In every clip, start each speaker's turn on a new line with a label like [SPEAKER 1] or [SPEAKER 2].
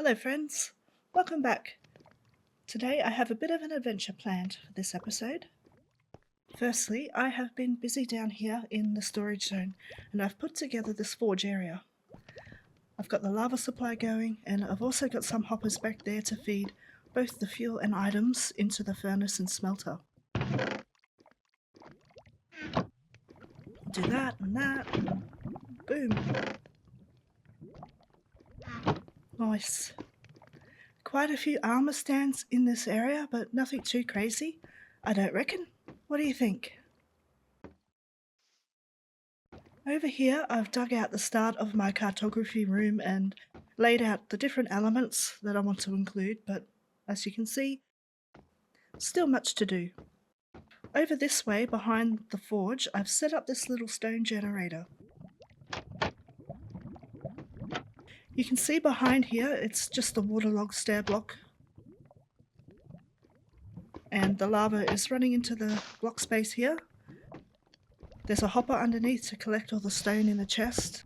[SPEAKER 1] Hello friends, welcome back. Today I have a bit of an adventure planned for this episode. Firstly, I have been busy down here in the storage zone and I've put together this forge area. I've got the lava supply going and I've also got some hoppers back there to feed both the fuel and items into the furnace and smelter. Do that and that and boom. Nice. Quite a few armor stands in this area, but nothing too crazy, I don't reckon. What do you think? Over here I've dug out the start of my cartography room and laid out the different elements that I want to include, but as you can see, still much to do. Over this way behind the forge I've set up this little stone generator. You can see behind here it's just the waterlogged stair block and the lava is running into the block space here. There's a hopper underneath to collect all the stone in the chest.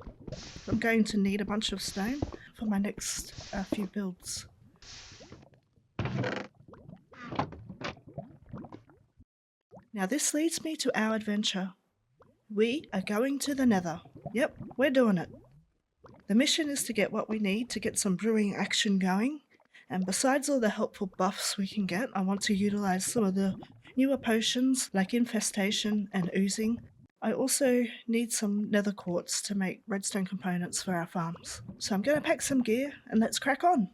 [SPEAKER 1] I'm going to need a bunch of stone for my next few builds. Now this leads me to our adventure. We are going to the Nether. Yep, we're doing it. The mission is to get what we need to get some brewing action going, and besides all the helpful buffs we can get, I want to utilise some of the newer potions like infestation and oozing. I also need some nether quartz to make redstone components for our farms. So I'm going to pack some gear and let's crack on.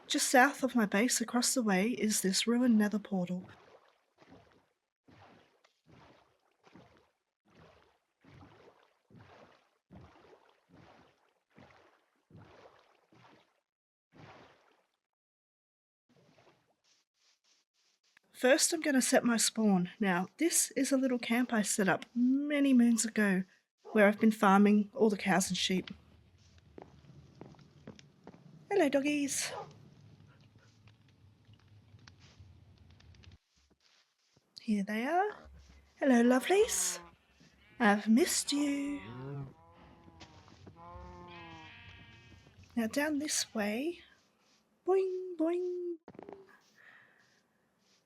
[SPEAKER 1] Just south of my base across the way is this ruined nether portal. First I'm going to set my spawn. Now this is a little camp I set up many moons ago where I've been farming all the cows and sheep. Hello doggies. Here they are. Hello lovelies. I've missed you. Now down this way, boing boing,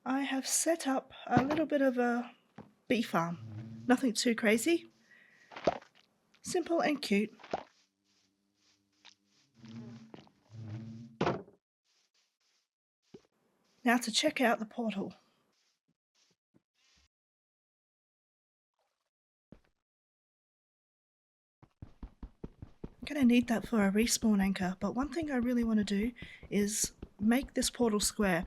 [SPEAKER 1] I have set up a little bit of a bee farm. Nothing too crazy. Simple and cute. Now to check out the portal. I'm going to need that for a respawn anchor, but one thing I really want to do is make this portal square.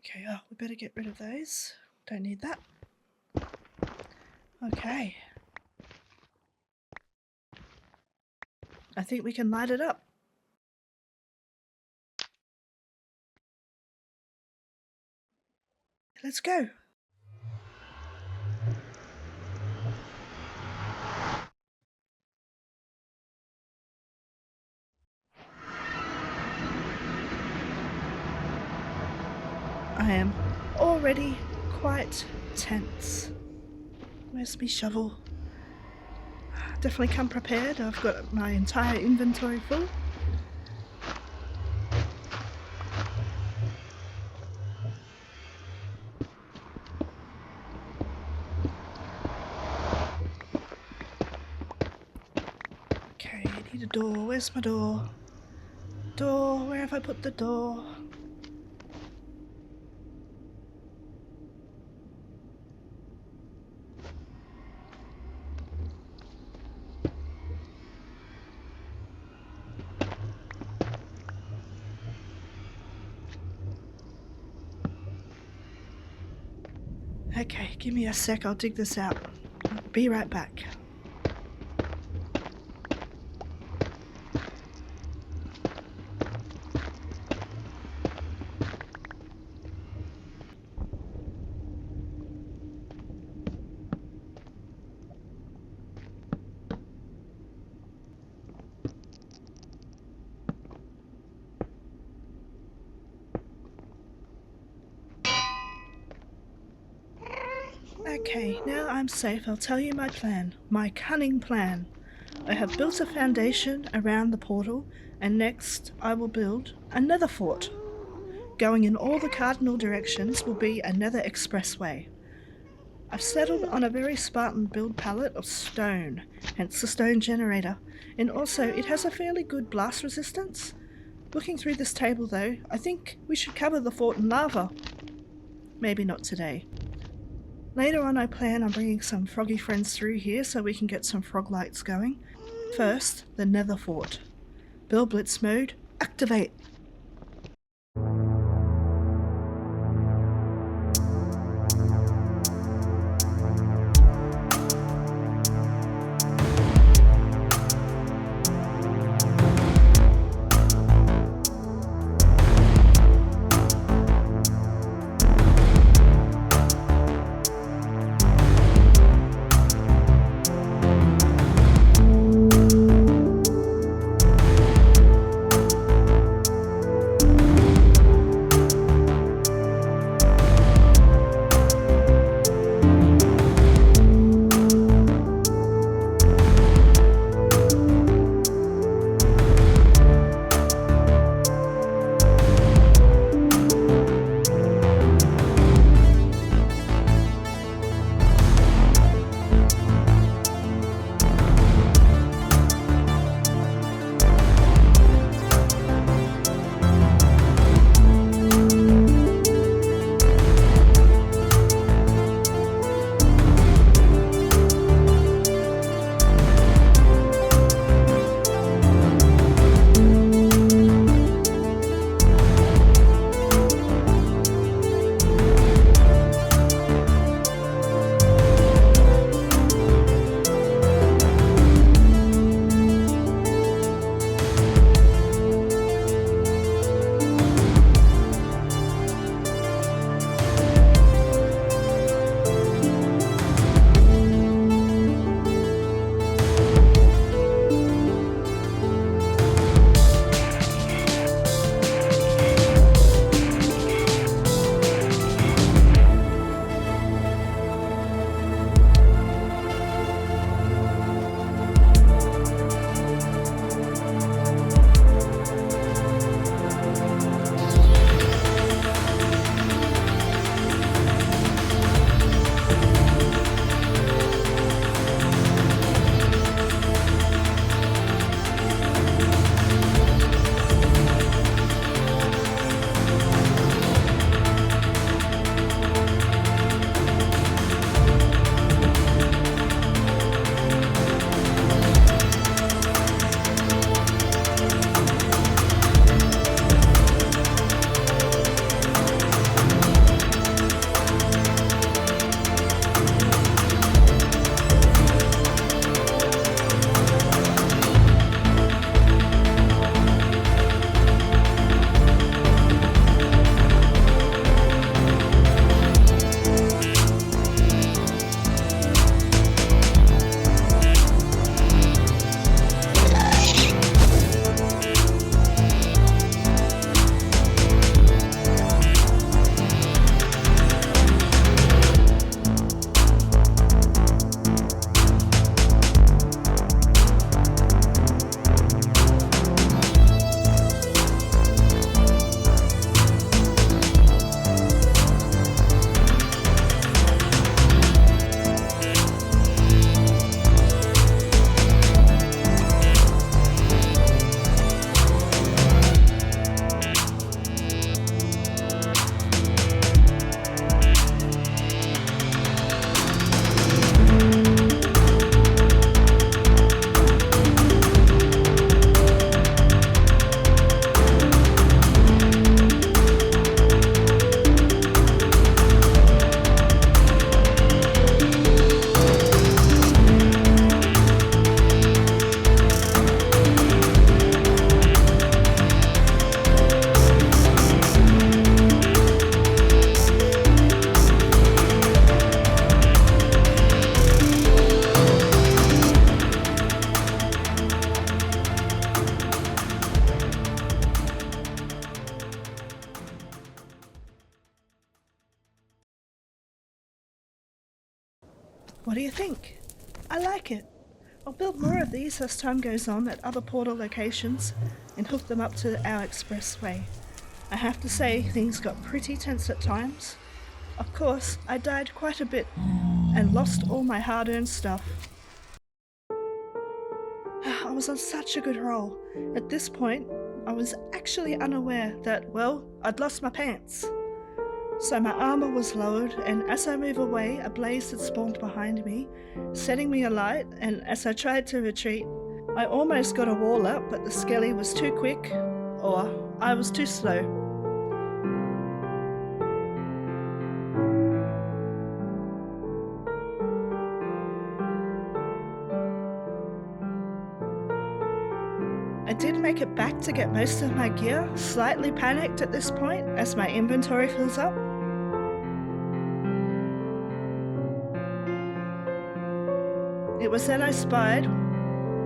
[SPEAKER 1] Okay, we better get rid of those. Don't need that. Okay. I think we can light it up. Let's go. I am already quite tense. Where's my shovel? Definitely come prepared. I've got my entire inventory full. Okay, I need a door. Where's my door? Door, where have I put the door? Okay, give me a sec, I'll dig this out. Be right back. Okay, now I'm safe. I'll tell you my plan. My cunning plan. I have built a foundation around the portal, and next I will build a nether fort. Going in all the cardinal directions will be a nether expressway. I've settled on a very Spartan build palette of stone, hence the stone generator, and also it has a fairly good blast resistance. Looking through this table though, I think we should cover the fort in lava. Maybe not today. Later on I plan on bringing some froggy friends through here so we can get some frog lights going. First, the nether fort. Build blitz mode, activate! What do you think? I like it. I'll build more of these as time goes on at other portal locations and hook them up to our expressway. I have to say, things got pretty tense at times. Of course, I died quite a bit and lost all my hard-earned stuff. I was on such a good roll. At this point, I was actually unaware that, well, I'd lost my pants. So my armor was lowered, and as I move away, a blaze had spawned behind me, setting me alight, and as I tried to retreat, I almost got a wall up, but the skelly was too quick, or I was too slow. I did make it back to get most of my gear, slightly panicked at this point as my inventory fills up. It was then I spied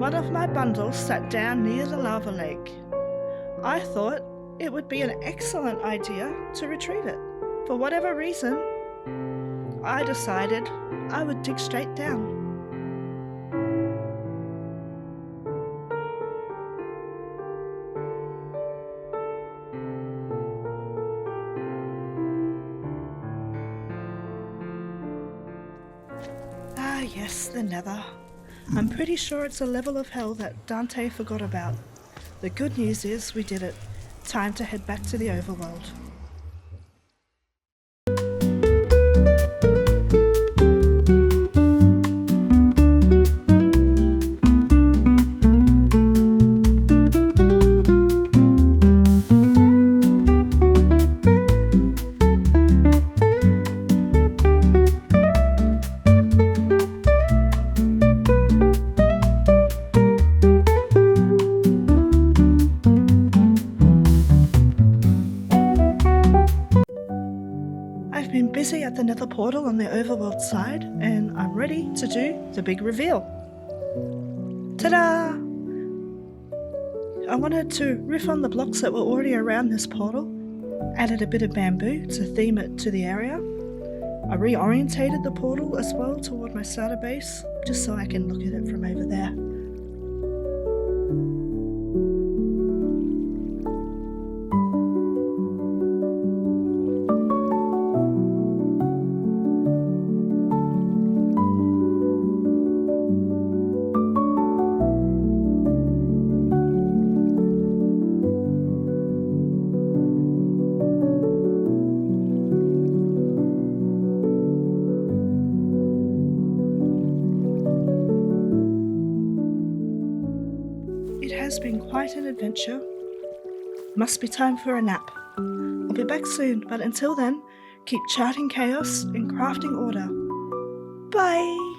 [SPEAKER 1] one of my bundles sat down near the lava lake. I thought it would be an excellent idea to retrieve it. For whatever reason, I decided I would dig straight down. Ah yes, the Nether. I'm pretty sure it's a level of hell that Dante forgot about. The good news is we did it. Time to head back to the overworld. I've been busy at the Nether portal on the overworld side, and I'm ready to do the big reveal. Ta-da! I wanted to riff on the blocks that were already around this portal, added a bit of bamboo to theme it to the area. I reorientated the portal as well toward my starter base, just so I can look at it from over there. It has been quite an adventure. Must be time for a nap. I'll be back soon, but until then, keep charting chaos and crafting order. Bye!